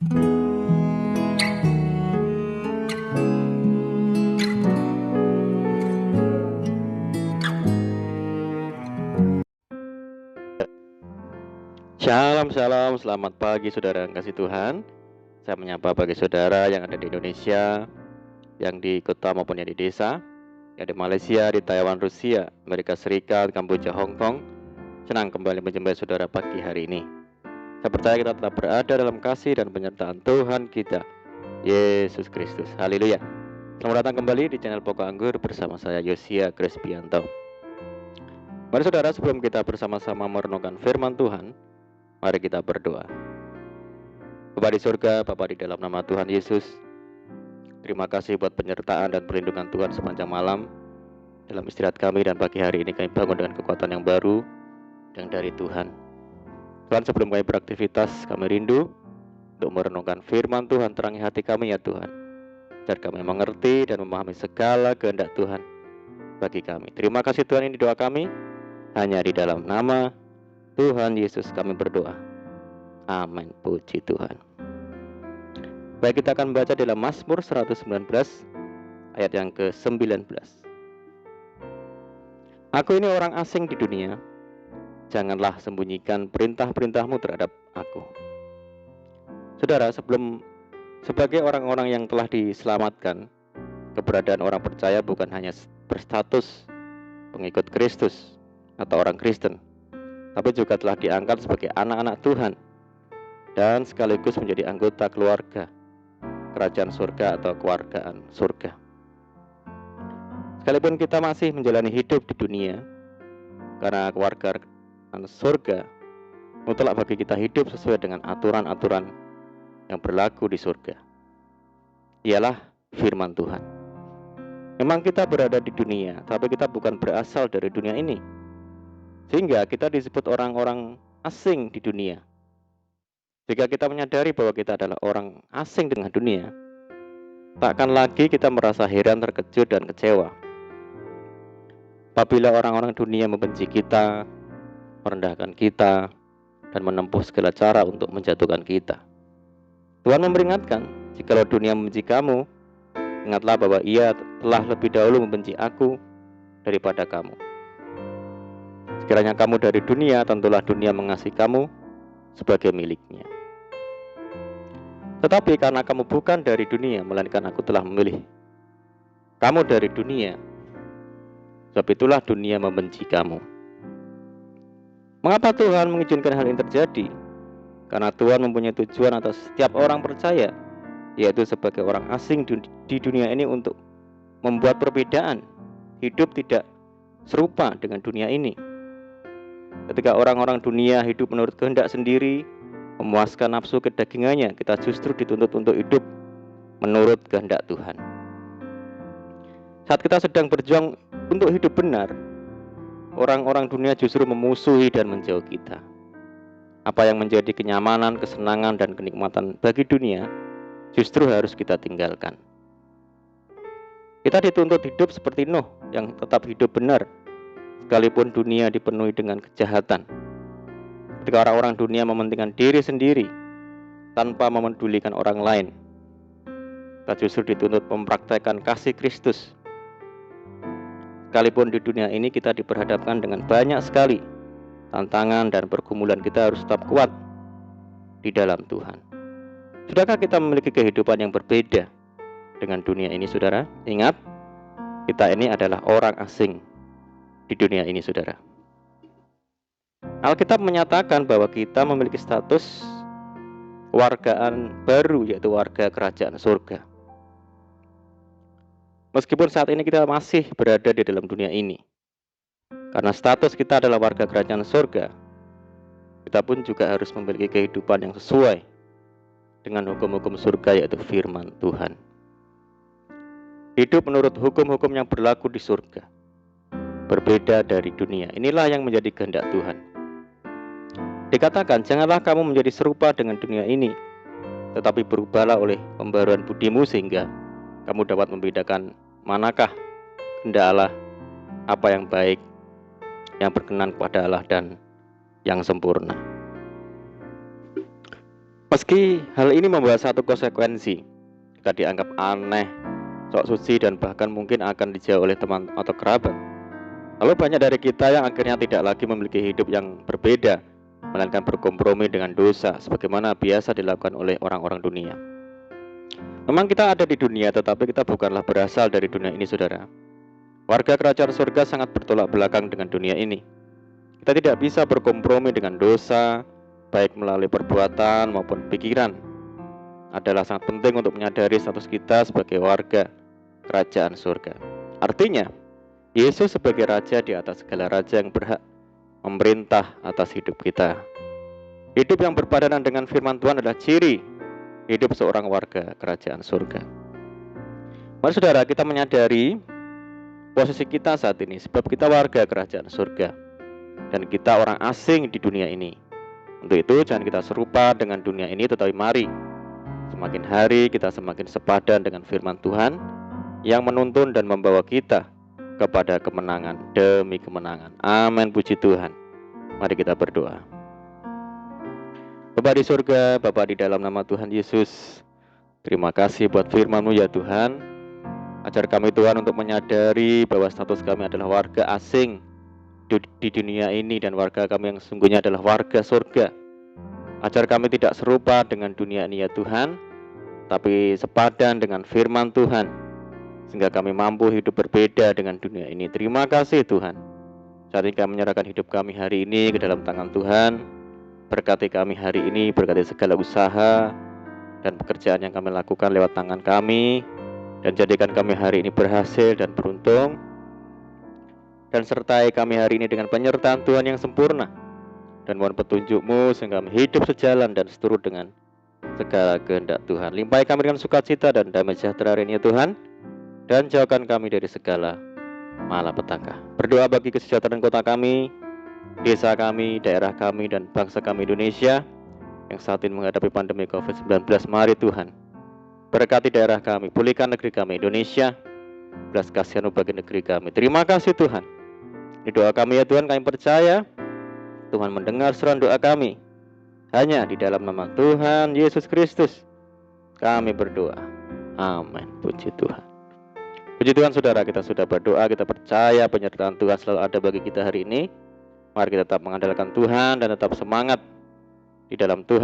Shalom, shalom, selamat pagi saudara yang kasih Tuhan. Saya menyapa bagi saudara yang ada di Indonesia, yang di kota maupun yang di desa, yang di Malaysia, di Taiwan, Rusia, Amerika Serikat, Kamboja, Hong Kong. Senang kembali menjumpai saudara pagi hari ini. Saya percaya kita tetap berada dalam kasih dan penyertaan Tuhan kita, Yesus Kristus. Haleluya. Selamat datang kembali di channel Pokok Anggur bersama saya Yosia Crispianto. Mari saudara, sebelum kita bersama-sama merenungkan firman Tuhan, mari kita berdoa. Bapa di surga, Bapa di dalam nama Tuhan Yesus, terima kasih buat penyertaan dan perlindungan Tuhan sepanjang malam. Dalam istirahat kami dan pagi hari ini kami bangun dengan kekuatan yang baru yang dari Tuhan. Tuhan, sebelum kami beraktivitas, kami rindu untuk merenungkan firman Tuhan. Terangi hati kami ya Tuhan, agar kami mengerti dan memahami segala kehendak Tuhan bagi kami. Terima kasih Tuhan, ini doa kami. Hanya di dalam nama Tuhan Yesus kami berdoa. Amin. Puji Tuhan. Baik, kita akan membaca dalam Mazmur 119 ayat yang ke-19. Aku ini orang asing di dunia, janganlah sembunyikan perintah-perintahmu terhadap aku. Saudara, sebagai orang-orang yang telah diselamatkan, keberadaan orang percaya bukan hanya berstatus pengikut Kristus atau orang Kristen, tapi juga telah diangkat sebagai anak-anak Tuhan dan sekaligus menjadi anggota keluarga kerajaan surga atau kewargaan surga. Sekalipun kita masih menjalani hidup di dunia, karena kewargaan surga mutlak bagi kita hidup sesuai dengan aturan-aturan yang berlaku di surga. Ialah firman Tuhan. Memang kita berada di dunia, tapi kita bukan berasal dari dunia ini, sehingga kita disebut orang-orang asing di dunia. Jika kita menyadari bahwa kita adalah orang asing dengan dunia, takkan lagi kita merasa heran, terkejut, dan kecewa apabila orang-orang dunia membenci kita, merendahkan kita, dan menempuh segala cara untuk menjatuhkan kita. Tuhan memperingatkan, jikalau dunia membenci kamu, ingatlah bahwa Ia telah lebih dahulu membenci aku daripada kamu. Sekiranya kamu dari dunia, tentulah dunia mengasihi kamu sebagai miliknya. Tetapi karena kamu bukan dari dunia, melainkan aku telah memilih kamu dari dunia, sebab itulah dunia membenci kamu. Mengapa Tuhan mengizinkan hal ini terjadi? Karena Tuhan mempunyai tujuan atas setiap orang percaya, yaitu sebagai orang asing di dunia ini, untuk membuat perbedaan hidup tidak serupa dengan dunia ini. Ketika orang-orang dunia hidup menurut kehendak sendiri, memuaskan nafsu kedagingannya, kita justru dituntut untuk hidup menurut kehendak Tuhan. Saat kita sedang berjuang untuk hidup benar, orang-orang dunia justru memusuhi dan menjauh kita. Apa yang menjadi kenyamanan, kesenangan, dan kenikmatan bagi dunia justru harus kita tinggalkan. Kita dituntut hidup seperti Nuh yang tetap hidup benar, sekalipun dunia dipenuhi dengan kejahatan. Ketika orang-orang dunia mementingkan diri sendiri tanpa memedulikan orang lain, kita justru dituntut mempraktekkan kasih Kristus. Sekalipun di dunia ini kita diperhadapkan dengan banyak sekali tantangan dan pergumulan, kita harus tetap kuat di dalam Tuhan. Sudahkah kita memiliki kehidupan yang berbeda dengan dunia ini, saudara? Ingat, kita ini adalah orang asing di dunia ini, saudara. Alkitab menyatakan bahwa kita memiliki status kewargaan baru, yaitu warga kerajaan surga. Meskipun saat ini kita masih berada di dalam dunia ini, karena status kita adalah warga kerajaan surga, kita pun juga harus memiliki kehidupan yang sesuai dengan hukum-hukum surga, yaitu firman Tuhan. Hidup menurut hukum-hukum yang berlaku di surga, berbeda dari dunia. Inilah yang menjadi kehendak Tuhan. Dikatakan, janganlah kamu menjadi serupa dengan dunia ini, tetapi berubahlah oleh pembaruan budimu, sehingga kamu dapat membedakan manakah kehendak Allah, apa yang baik, yang berkenan kepada Allah, dan yang sempurna. Meski hal ini membawa satu konsekuensi, jika dianggap aneh, sok suci, dan bahkan mungkin akan dijauh oleh teman atau kerabat. Lalu banyak dari kita yang akhirnya tidak lagi memiliki hidup yang berbeda, melainkan berkompromi dengan dosa, sebagaimana biasa dilakukan oleh orang-orang dunia. Memang kita ada di dunia, tetapi kita bukanlah berasal dari dunia ini, saudara. Warga kerajaan surga sangat bertolak belakang dengan dunia ini. Kita tidak bisa berkompromi dengan dosa, baik melalui perbuatan maupun pikiran. Adalah sangat penting untuk menyadari status kita sebagai warga kerajaan surga. Artinya, Yesus sebagai raja di atas segala raja yang berhak memerintah atas hidup kita. Hidup yang berpadanan dengan firman Tuhan adalah ciri hidup seorang warga kerajaan surga. Mari saudara, kita menyadari posisi kita saat ini, sebab kita warga kerajaan surga dan kita orang asing di dunia ini. Untuk itu jangan kita serupa dengan dunia ini, tetapi mari semakin hari kita semakin sepadan dengan firman Tuhan yang menuntun dan membawa kita kepada kemenangan demi kemenangan. Amin, puji Tuhan. Mari kita berdoa. Bapa di surga, Bapa di dalam nama Tuhan Yesus, terima kasih buat firman-Mu ya Tuhan. Ajar kami Tuhan untuk menyadari bahwa status kami adalah warga asing di dunia ini dan warga kami yang sesungguhnya adalah warga surga. Ajar kami tidak serupa dengan dunia ini ya Tuhan, tapi sepadan dengan firman Tuhan, sehingga kami mampu hidup berbeda dengan dunia ini. Terima kasih Tuhan. Saat ini kami menyerahkan hidup kami hari ini ke dalam tangan Tuhan. Berkati kami hari ini, berkati segala usaha dan pekerjaan yang kami lakukan lewat tangan kami, dan jadikan kami hari ini berhasil dan beruntung. Dan sertai kami hari ini dengan penyertaan Tuhan yang sempurna, dan mohon petunjuk-Mu sehingga kami hidup sejalan dan seturut dengan segala kehendak Tuhan. Limpahi kami dengan sukacita dan damai sejahtera hari ini ya Tuhan, dan jauhkan kami dari segala malapetaka. Berdoa bagi kesejahteraan kota kami, desa kami, daerah kami, dan bangsa kami Indonesia yang saat ini menghadapi pandemi COVID-19. Mari Tuhan, berkati daerah kami, pulihkan negeri kami Indonesia, belas kasihan bagi negeri kami. Terima kasih Tuhan. Ini doa kami ya Tuhan, kami percaya Tuhan mendengar seruan doa kami. Hanya di dalam nama Tuhan Yesus Kristus kami berdoa. Amin. Puji Tuhan. Puji Tuhan saudara, kita sudah berdoa, kita percaya penyertaan Tuhan selalu ada bagi kita hari ini. Mari kita tetap mengandalkan Tuhan dan tetap semangat di dalam Tuhan.